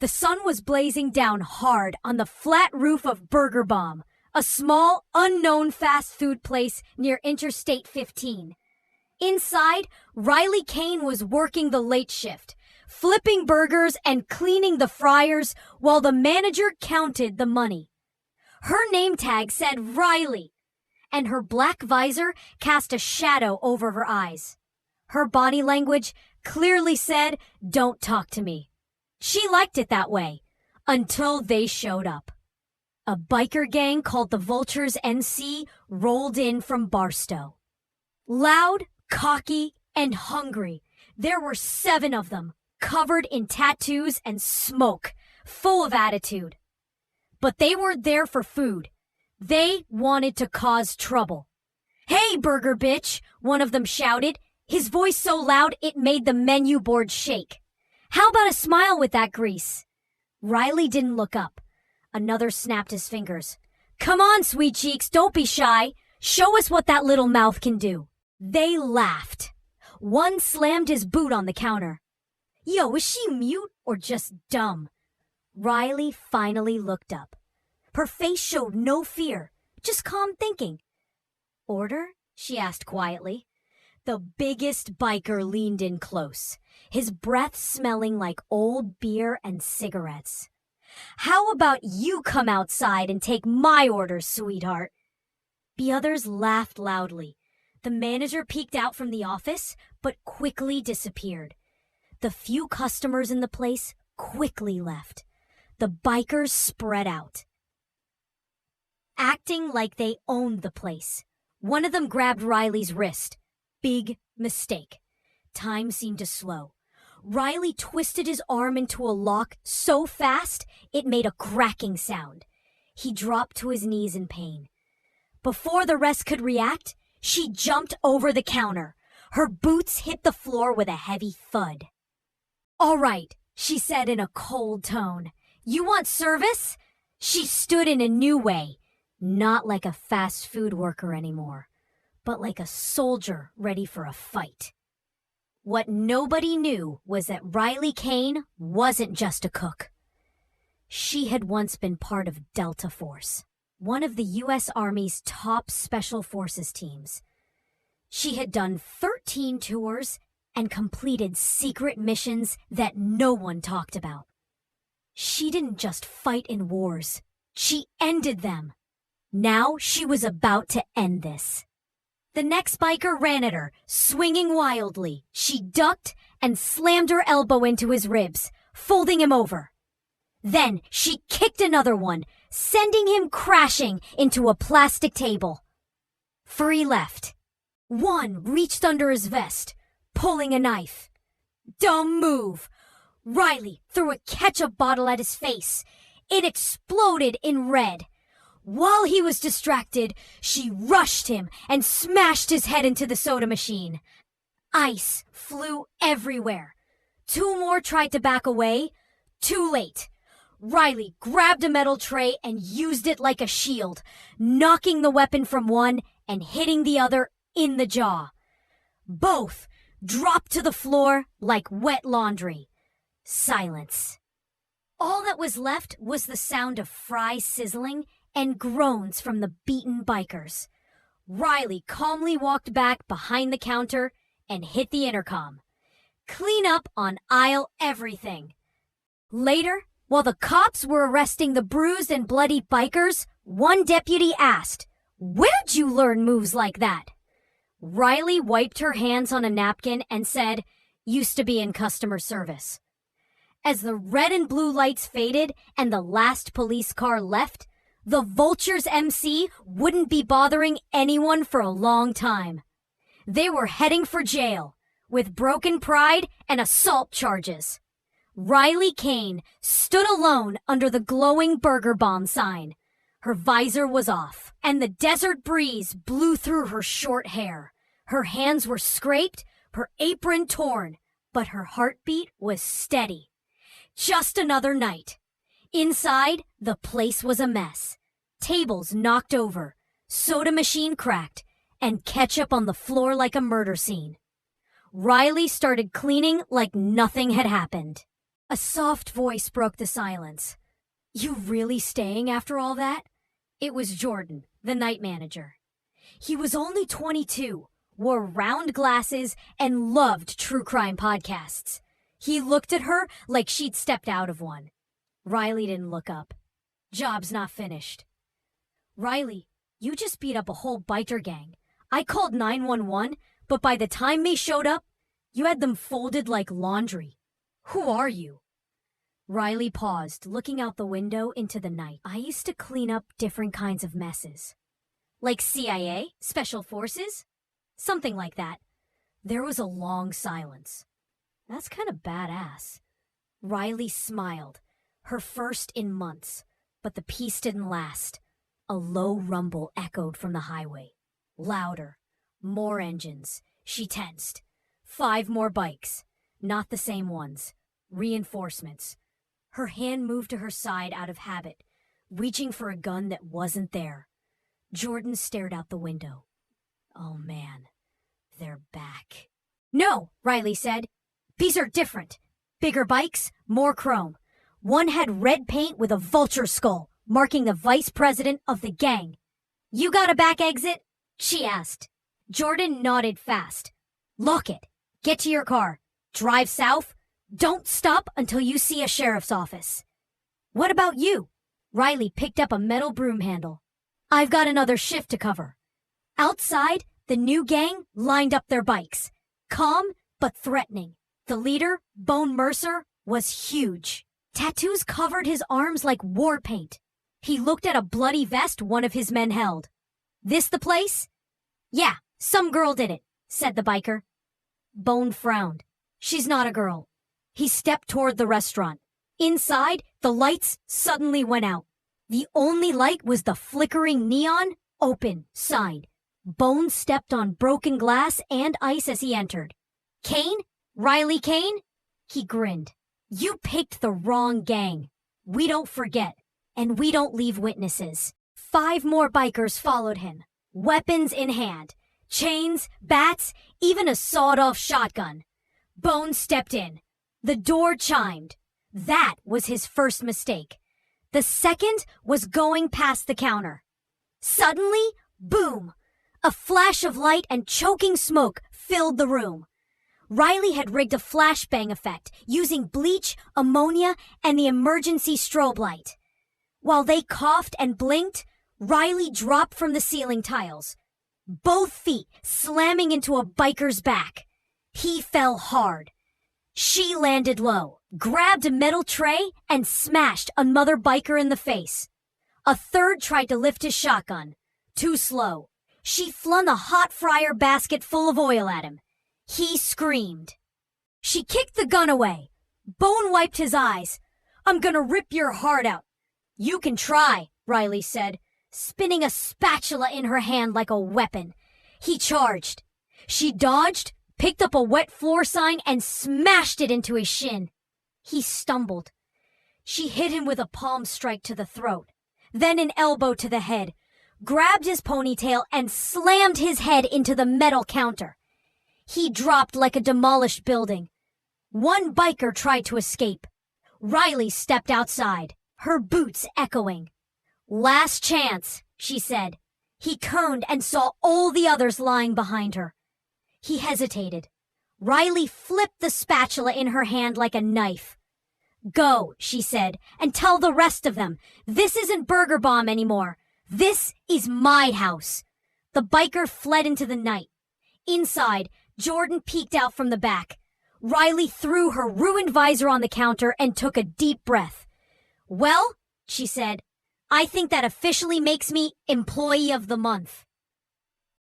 The sun was blazing down hard on the flat roof of Burger Bomb, a small, unknown fast food place near Interstate 15. Inside, Riley Kane was working the late shift, flipping burgers and cleaning the fryers while the manager counted the money. Her name tag said Riley, and her black visor cast a shadow over her eyes. Her body language clearly said, "Don't talk to me." She liked it that way, until they showed up. A biker gang called the Vultures NC rolled in from Barstow. Loud, cocky, and hungry, there were 7 of them, covered in tattoos and smoke, full of attitude. But they weren't there for food. They wanted to cause trouble. "Hey, burger bitch," one of them shouted, his voice so loud it made the menu board shake. "How about a smile with that grease?" Riley didn't look up. Another snapped his fingers. "Come on, sweet cheeks, don't be shy. Show us what that little mouth can do." They laughed. One slammed his boot on the counter. Yo, is she mute or just dumb? Riley finally looked up. Her face showed no fear, just calm thinking. "Order?" she asked quietly. The biggest biker leaned in close, his breath smelling like old beer and cigarettes. "How about you come outside and take my orders, sweetheart?" The others laughed loudly. The manager peeked out from the office, but quickly disappeared. The few customers in the place quickly left. The bikers spread out, acting like they owned the place. One of them grabbed Riley's wrist. Big mistake. Time seemed to slow. Riley twisted his arm into a lock so fast it made a cracking sound. He dropped to his knees in pain. Before the rest could react, she jumped over the counter. Her boots hit the floor with a heavy thud. "All right," she said in a cold tone. "You want service?" She stood in a new way, not like a fast food worker anymore, but like a soldier ready for a fight. What nobody knew was that Riley Kane wasn't just a cook. She had once been part of Delta Force, one of the U.S. Army's top special forces teams. She had done 13 tours and completed secret missions that no one talked about. She didn't just fight in wars, she ended them. Now she was about to end this. The next biker ran at her, swinging wildly. She ducked and slammed her elbow into his ribs, folding him over. Then she kicked another one, sending him crashing into a plastic table. 3 left. One reached under his vest, pulling a knife. "Dumb move!" Riley threw a ketchup bottle at his face. It exploded in red. While he was distracted, she rushed him and smashed his head into the soda machine. Ice flew everywhere. 2 more tried to back away. Too late. Riley grabbed a metal tray and used it like a shield, knocking the weapon from one and hitting the other in the jaw. Both dropped to the floor like wet laundry. Silence. All that was left was the sound of fries sizzling and groans from the beaten bikers. Riley calmly walked back behind the counter and hit the intercom. "Clean up on aisle everything." Later, while the cops were arresting the bruised and bloody bikers, one deputy asked, "Where'd you learn moves like that?" Riley wiped her hands on a napkin and said, "Used to be in customer service." As the red and blue lights faded and the last police car left, the Vultures MC wouldn't be bothering anyone for a long time. They were heading for jail, with broken pride and assault charges. Riley Kane stood alone under the glowing Burger Bomb sign. Her visor was off, and the desert breeze blew through her short hair. Her hands were scraped, her apron torn, but her heartbeat was steady. Just another night. Inside, the place was a mess. Tables knocked over, soda machine cracked, and ketchup on the floor like a murder scene. Riley started cleaning like nothing had happened. A soft voice broke the silence. You really staying after all that? It was Jordan, the night manager. He was only 22, wore round glasses, and loved true crime podcasts. He looked at her like she'd stepped out of one. Riley didn't look up. Job's not finished. Riley, you just beat up a whole biker gang. I called 911, but by the time they showed up, you had them folded like laundry. Who are you? Riley paused, looking out the window into the night. I used to clean up different kinds of messes. Like CIA? Special Forces? Something like that. There was a long silence. That's kind of badass. Riley smiled, her first in months, but the peace didn't last. A low rumble echoed from the highway. Louder. More engines. She tensed. 5 more bikes. Not the same ones. Reinforcements. Her hand moved to her side out of habit, reaching for a gun that wasn't there. Jordan stared out the window. Oh man, they're back. No, Riley said. These are different. Bigger bikes, more chrome. One had red paint with a vulture skull, marking the vice president of the gang. You got a back exit? She asked. Jordan nodded fast. Lock it. Get to your car. Drive south. Don't stop until you see a sheriff's office. What about you? Riley picked up a metal broom handle. I've got another shift to cover. Outside, the new gang lined up their bikes. Calm, but threatening. The leader, Bone Mercer, was huge. Tattoos covered his arms like war paint. He looked at a bloody vest one of his men held. This the place? Yeah, some girl did it, said the biker. Bone frowned. She's not a girl. He stepped toward the restaurant. Inside, the lights suddenly went out. The only light was the flickering neon, open, sign. Bone stepped on broken glass and ice as he entered. Kane? Riley Kane? He grinned. You picked the wrong gang. We don't forget, and we don't leave witnesses. 5 more bikers followed him, weapons in hand. Chains, bats, even a sawed-off shotgun. Bone stepped in. The door chimed. That was his first mistake. The second was going past the counter. Suddenly, boom! A flash of light and choking smoke filled the room. Riley had rigged a flashbang effect using bleach, ammonia, and the emergency strobe light. While they coughed and blinked, Riley dropped from the ceiling tiles, both feet slamming into a biker's back. He fell hard. She landed low, grabbed a metal tray, and smashed another biker in the face. A third tried to lift his shotgun. Too slow. She flung a hot fryer basket full of oil at him. He screamed. She kicked the gun away. Bone wiped his eyes. I'm gonna rip your heart out. You can try, Riley said, spinning a spatula in her hand like a weapon. He charged. She dodged, picked up a wet floor sign, and smashed it into his shin. He stumbled. She hit him with a palm strike to the throat, then an elbow to the head, grabbed his ponytail, and slammed his head into the metal counter. He dropped like a demolished building. One biker tried to escape. Riley stepped outside, her boots echoing. Last chance, she said. He coned and saw all the others lying behind her. He hesitated. Riley flipped the spatula in her hand like a knife. Go, she said, and tell the rest of them. This isn't Burger Bomb anymore. This is my house. The biker fled into the night. Inside, Jordan peeked out from the back. Riley threw her ruined visor on the counter and took a deep breath. Well, she said, I think that officially makes me Employee of the Month.